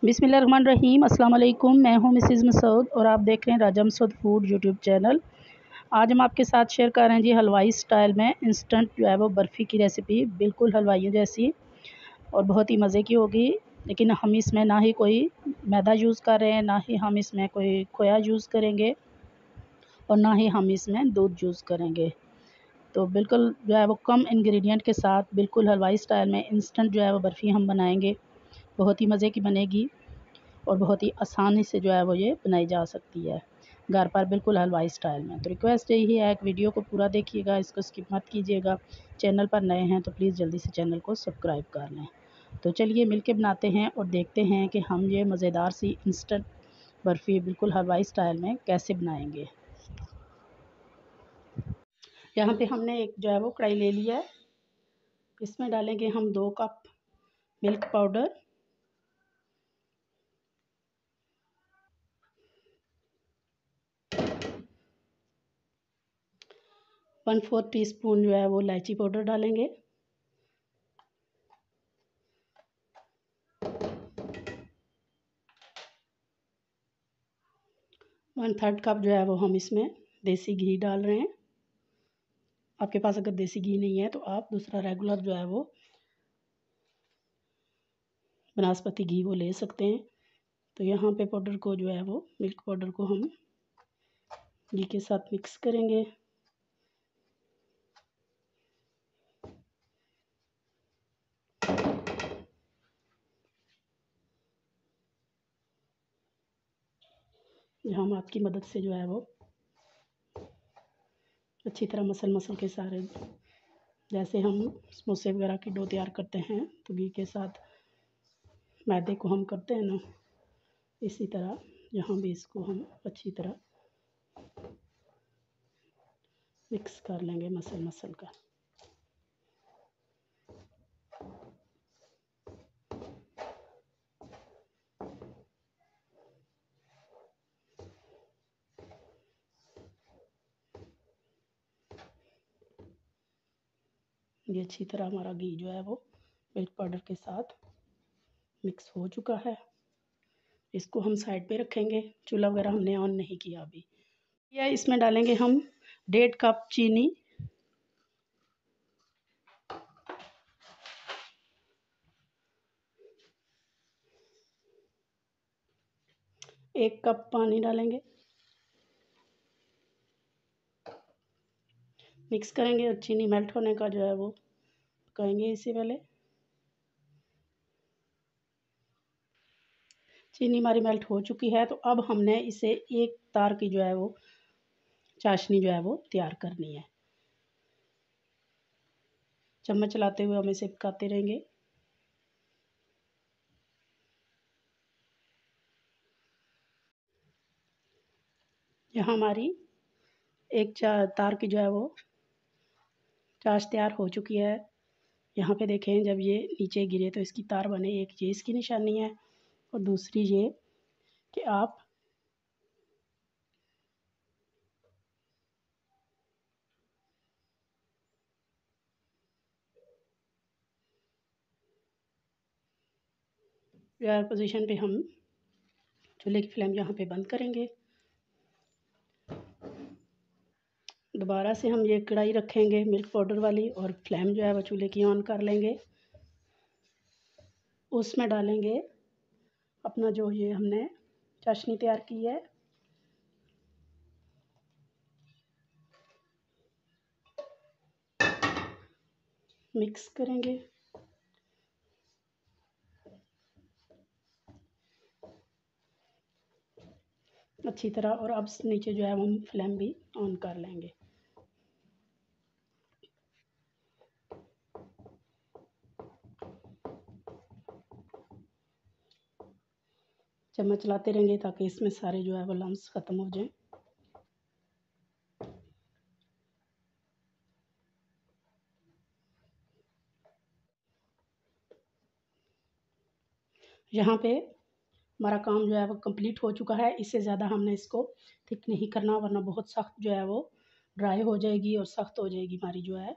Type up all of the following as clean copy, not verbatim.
बिस्मिल्लाहिर्रहमानिर्रहीम। अस्सलाम वालेकुम। मैं हूं मिसेज़ मसूद और आप देख रहे हैं राजा मसूद फूड यूट्यूब चैनल। आज हम आपके साथ शेयर कर रहे हैं जी हलवाई स्टाइल में इंस्टेंट जो है वो बर्फ़ी की रेसिपी, बिल्कुल हलवाइयों जैसी और बहुत ही मज़े की होगी। लेकिन हम इसमें ना ही कोई मैदा यूज़ कर रहे हैं, ना ही हम इसमें कोई खोया यूज़ करेंगे और ना ही हम इसमें दूध यूज़ करेंगे। तो बिल्कुल जो है वो कम इंग्रेडिएंट के साथ बिल्कुल हलवाई स्टाइल में इंस्टेंट जो है वो बर्फ़ी हम बनाएंगे। बहुत ही मज़े की बनेगी और बहुत ही आसानी से जो है वो ये बनाई जा सकती है घर पर, बिल्कुल हलवाई स्टाइल में। तो रिक्वेस्ट यही है कि वीडियो को पूरा देखिएगा, इसको स्किप मत कीजिएगा। चैनल पर नए हैं तो प्लीज़ जल्दी से चैनल को सब्सक्राइब कर लें। तो चलिए मिलके बनाते हैं और देखते हैं कि हम ये मज़ेदार सी इंस्टेंट बर्फ़ी बिल्कुल हलवाई स्टाइल में कैसे बनाएंगे। यहाँ पे हमने एक जो है वो कढ़ाई ले लिया है। इसमें डालेंगे हम 2 कप मिल्क पाउडर, 1/4 टीस्पून जो है वो इलायची पाउडर डालेंगे, 1/3 कप जो है वो हम इसमें देसी घी डाल रहे हैं। आपके पास अगर देसी घी नहीं है तो आप दूसरा रेगुलर जो है वो बनास्पति घी वो ले सकते हैं। तो यहाँ पे पाउडर को जो है वो मिल्क पाउडर को हम घी के साथ मिक्स करेंगे। हम आपकी मदद से जो है वो अच्छी तरह मसल के सारे, जैसे हम समोसे वगैरह की डो तैयार करते हैं तो घी के साथ मैदे को हम करते हैं ना, इसी तरह यहाँ भी इसको हम अच्छी तरह मिक्स कर लेंगे मसल कर। ये अच्छी तरह हमारा घी जो है वो मिल्क पाउडर के साथ मिक्स हो चुका है। इसको हम साइड पे रखेंगे, चूल्हा वगैरह हमने ऑन नहीं किया अभी। या इसमें डालेंगे हम 1.5 कप चीनी, 1 कप पानी डालेंगे, मिक्स करेंगे और चीनी मेल्ट होने का जो है वो पकाएंगे। इससे पहले चीनी हमारी मेल्ट हो चुकी है, तो अब हमने इसे एक तार की जो है वो चाशनी जो है वो तैयार करनी है। चम्मच चलाते हुए हम इसे पकाते रहेंगे। यहाँ हमारी एक तार की जो है वो चाश तैयार हो चुकी है। यहाँ पे देखें, जब ये नीचे गिरे तो इसकी तार बने, एक ये इसकी निशानी है और दूसरी ये कि आप वायर पोजीशन पे हम चूल्हे की फ्लेम यहाँ पे बंद करेंगे। दोबारा से हम ये कढ़ाई रखेंगे मिल्क पाउडर वाली और फ्लेम जो है वो चूल्हे की ऑन कर लेंगे। उसमें डालेंगे अपना जो ये हमने चाशनी तैयार की है, मिक्स करेंगे। अच्छी तरह, और अब नीचे जो है हम फ्लेम भी ऑन कर लेंगे। चम्मच चलाते रहेंगे ताकि इसमें सारे जो है वो लम्स ख़त्म हो जाएं। यहाँ पे हमारा काम जो है वो कंप्लीट हो चुका है। इससे ज़्यादा हमने इसको थिक नहीं करना, वरना बहुत सख्त जो है वो ड्राई हो जाएगी और सख्त हो जाएगी हमारी जो है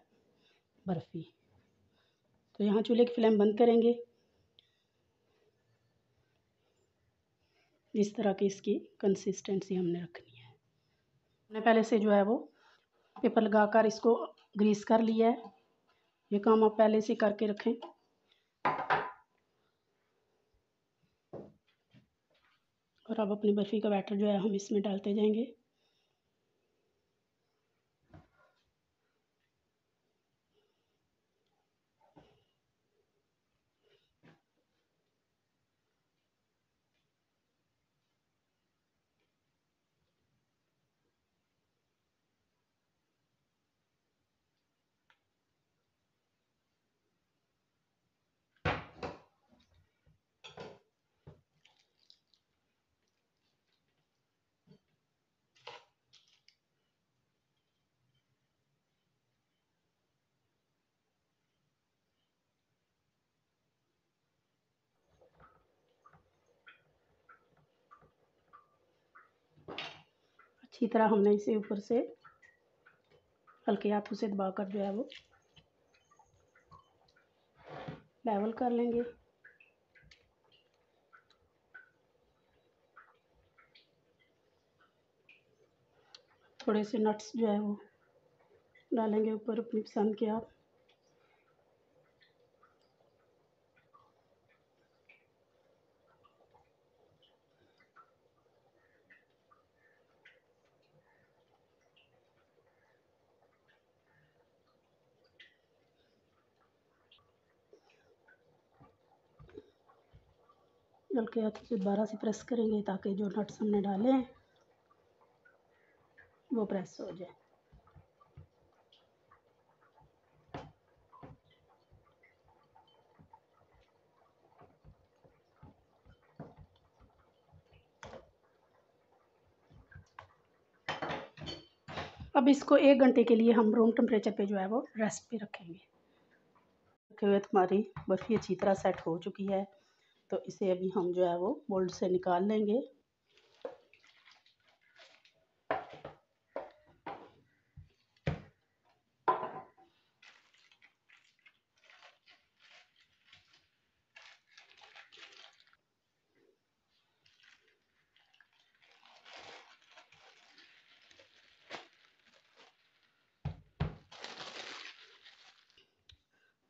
बर्फ़ी। तो यहाँ चूल्हे की फ्लेम बंद करेंगे। इस तरह की इसकी कंसिस्टेंसी हमने रखनी है। हमने पहले से जो है वो पेपर लगाकर इसको ग्रीस कर लिया है। ये काम आप पहले से करके रखें। और अब अपनी बर्फ़ी का बैटर जो है हम इसमें डालते जाएंगे। अच्छी तरह हमने इसे ऊपर से हल्के हाथों से दबाकर जो है वो लेवल कर लेंगे। थोड़े से नट्स जो है वो डालेंगे ऊपर अपनी पसंद के आप। हल्के हाथों से दोबारा से प्रेस करेंगे ताकि जो नट्स हमने डाले हैं वो प्रेस हो जाए। अब इसको 1 घंटे के लिए हम रूम टेम्परेचर पे जो है वो रेस्ट पे रखेंगे। रखे हुए हमारी बर्फ़ी अच्छी तरह सेट हो चुकी है, तो इसे अभी हम जो है वो मोल्ड से निकाल लेंगे।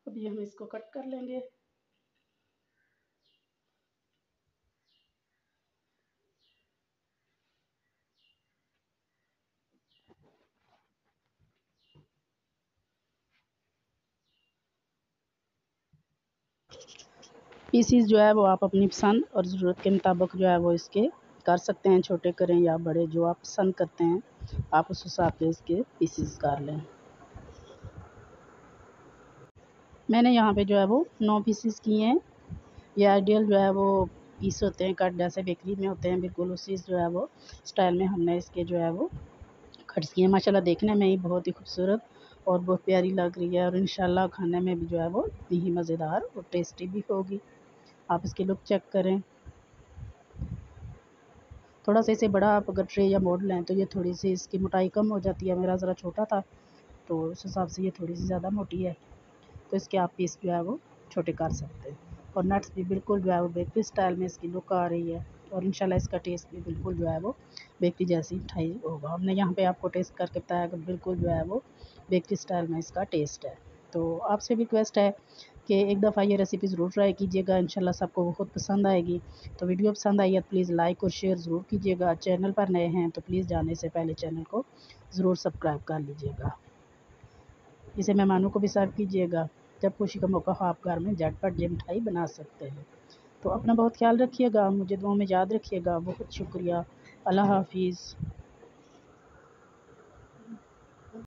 अभी हम इसको कट कर लेंगे। पीसीस जो है वो आप अपनी पसंद और ज़रूरत के मुताबिक जो है वो इसके कर सकते हैं, छोटे करें या बड़े, जो आप पसंद करते हैं आप उस हिसाब से इसके पीसीस कर लें। मैंने यहाँ पे जो है वो 9 पीसीस किए हैं। ये आइडियल जो है वो पीस होते हैं, कट जैसे बेकरी में होते हैं, बिल्कुल उसी जो है वो स्टाइल में हमने इसके जो है वो कट्स किए हैं। माशाल्लाह देखने में ही बहुत ही खूबसूरत और बहुत प्यारी लग रही है, और इंशाल्लाह खाने में भी जो है वो इतनी ही मज़ेदार और टेस्टी भी होगी। आप इसकी लुक चेक करें। थोड़ा सा इसे बड़ा आप अगर ट्रे या मोड़ लें तो ये थोड़ी सी इसकी मोटाई कम हो जाती है। मेरा ज़रा छोटा था तो उस हिसाब से ये थोड़ी सी ज़्यादा मोटी है, तो इसके आप पीस जो है वो छोटे कर सकते हैं। और नट्स भी बिल्कुल जो है वो बेकरी स्टाइल में इसकी लुक आ रही है, और इंशाल्लाह इसका टेस्ट भी बिल्कुल जो है वो बेकरी जैसी मिठाई होगा। हमने यहाँ पे आपको टेस्ट करके बताया कि बिल्कुल जो है वो बेकरी स्टाइल में इसका टेस्ट है। तो आपसे भी रिक्वेस्ट है कि एक दफ़ा ये रेसिपी ज़रूर ट्राई कीजिएगा, इंशाल्लाह सबको बहुत पसंद आएगी। तो वीडियो पसंद आई है तो प्लीज़ लाइक और शेयर ज़रूर कीजिएगा। चैनल पर नए हैं तो प्लीज़ जाने से पहले चैनल को ज़रूर सब्सक्राइब कर लीजिएगा। इसे मेहमानों को भी सर्व कीजिएगा। जब खुशी का मौका हो आप घर में झटपट ये मिठाई बना सकते हैं। तो अपना बहुत ख्याल रखिएगा, मुझे दुआ में याद रखिएगा। बहुत शुक्रिया। अल्लाह हाफ़िज़।